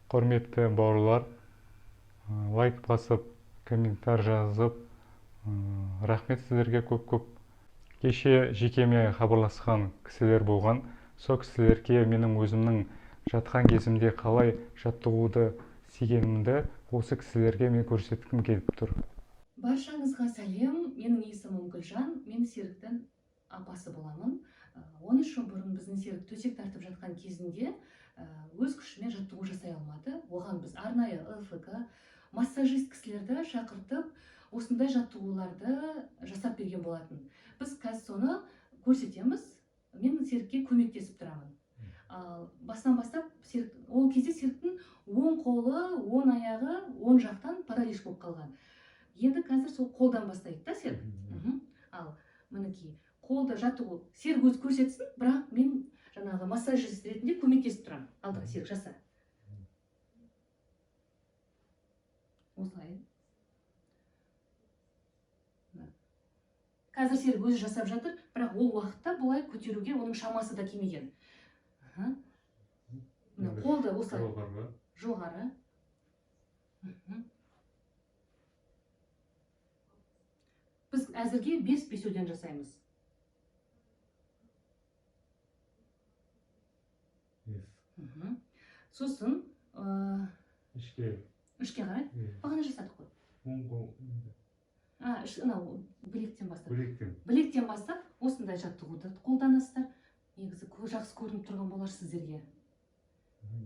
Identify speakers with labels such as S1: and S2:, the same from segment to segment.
S1: Құрметті бауырлар, лайк басып, комментар жазып, рахмет сіздерге көп-көп. Кеше жекеме хабарласқан кісілер болған. Сол кісілерге менің өзімнің жатқан кезімде қалай жаттығуды істегенімді осы кісілерге мен көрсеткім келіп тұр.
S2: Баршаңызға сәлем, менің есімім Гүлжан, мен Серіктің апасы боламын. 13 жыл бұрын біздің Серік төсек тартып жатқан кезінде өз күшімен жаттығу жасай алмады. Оған біз арнайы ЛФК, массажист кісілерді шақыртып, осындай жаттығуларды жасап берген болатын. Біз қазір соны көрсетеміз, мен Серікке көмектесіп тұрамын. Бастан бастап, ол кезде Серіктің оң қолы, оң аяғы, оң жақтан паралич болып қалған. Енді қазір сол қолдан бастайды да Серік. Ал мінекей қолды жаттығу Серік өзі көрсетсін, бірақ мен жаңағы массажист ретінде көмектесіп тұрамын. Алдыға Серік жаса. Осылай. Қазір Серік өзі жасап жатыр, бірақ ол уақытта бұлай көтеруге оның шамасы да келмеген. Қолды осылай жоғары. Біз әзірге 5 бесеуден жасаймыз. Сосын үшке қарай бағана жасадық қой. Білектен бастап осындай жаттығуды қолданасыздар. Негізі жақсы көрініп тұрған болар сіздерге.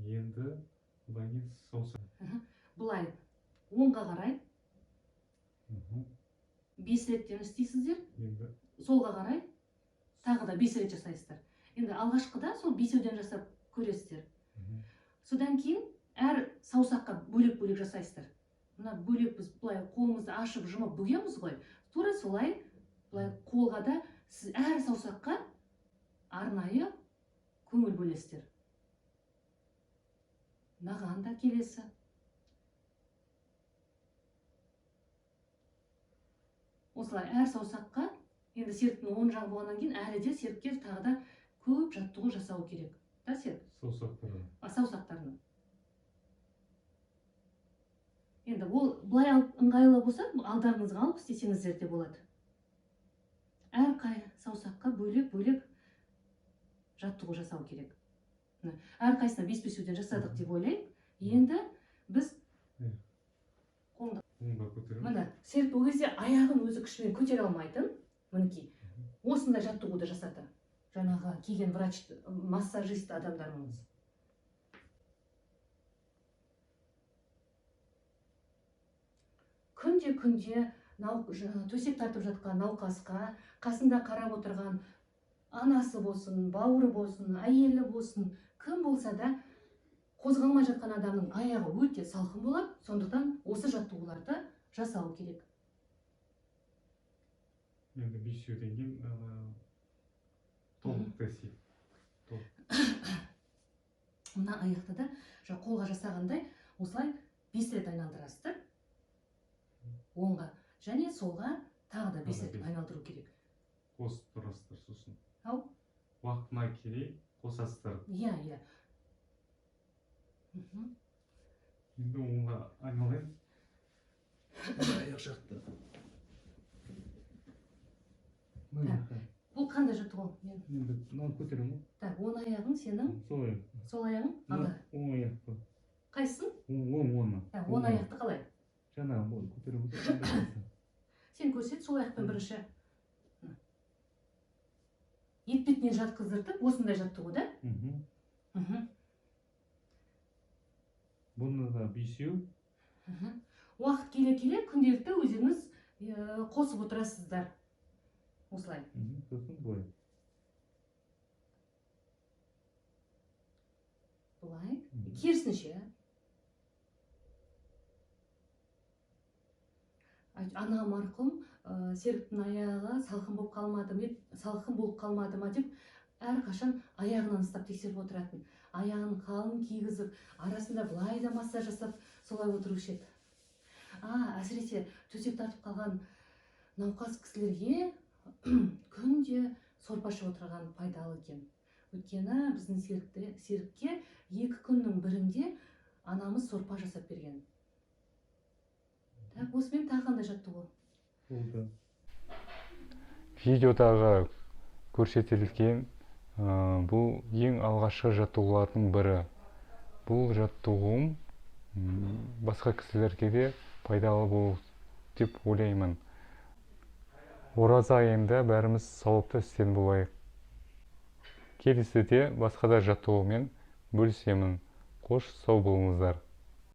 S1: Енді
S2: бұлай оңға қарай 5 реттен істейсіздер. Солға қарай тағы да 5 рет жасайсыздар. Енді алғашқыда сол бесеуден жасап көресіздер. Содан кейін әр саусаққа бөлек-бөлек жасайсыздар. Мына бөлек біз бұлай қолымызды ашып жұмып бүгеміз ғой. Тура солай бұлай қолға да сіз әр саусаққа арнайы көңіл бөлесіздер. Маған да келесі. Осылай әр саусаққа, енді Серіктің оң жағы болғаннан кейін әлі де Серікке тағы да көп жаттығу жасау керек. Да, Серік? Саусақтарына. Енді ол бұлай ыңғайлы болса, алдарыңызға алып істесеңіздер де болады. Әрқай саусаққа бөлек-бөлек жаттығу жасау керек. Әрқайсына 5 бесеуден жасадық деп ойлайық. Енді біз мына Серік ол кезде аяғын өзі күшімен көтере алмайтын. Мінекей, осындай жаттығуды жасады. Жаңағы келген врач, массажист адамдарымыз. Күнде төсек тартып жатқан науқасқа, қасында қарап отырған анасы болсын, бауыры болсын, әйелі болсын, кім болса да қозғалмай жатқан адамның аяғы өте салқын болады. Сондықтан осы жаттығуларды жасау керек.
S1: Енді бесеуден кейін толық істейді.
S2: Мына аяқты да қолға жасағандай осылай 5 рет айналдырасыздар. Оңға және солға тағы да 5 рет айналдыру керек.
S1: Қосып тұрасыздар сосын.
S2: Ау?
S1: Уақытына келей қосасыздар.
S2: Иә.
S1: Енді оңға айналайын. Аяқ жақты.
S2: Бұл қандай жаттығу?
S1: Енді мынаны көтеремін.
S2: Так, оң аяғың сенің? Сол аяғың?
S1: Оң аяқты.
S2: Қайсың?
S1: Оң.
S2: Оң аяқты қалай?
S1: Жаңағы көтеремін.
S2: Сен көрсет, сол аяқпен бірінші. Етпетінен жатқыздыртып, осындай жаттығу да?
S1: Бұны да бесеу.
S2: Уақыт келе-келе күнделікті өзіңіз қосып отырасыздар. Осылай.
S1: Сосын бұлай.
S2: Бұлай. Керісінше. Ана марқұм Серіктің аяғы салқын болып қалмады ма деп әрқашан аяғынан ұстап тексеріп отыратын. Аяғын қалың кигізіп, арасында былай да массаж жасап, солай отырушы еді. Әсіресе төсек тартып қалған науқас кісілерге күнде сорпа ішіп отырған пайдалы екен. Өйткені біздің Серікке 2 күннің бірінде анамыз сорпа жасап берген. Так, осымен тағы қандай жаттығу?
S1: Видеодағы көрсетілген бұл ең алғашқы жаттығулардың бірі. Бұл жаттығуым басқа кісілерге де пайдалы болар деп ойлаймын. Ораза айында бәріміз сауапты істен болайық. Келесіде басқа да жаттығумен бөлісемін. Қош, сау болыңыздар.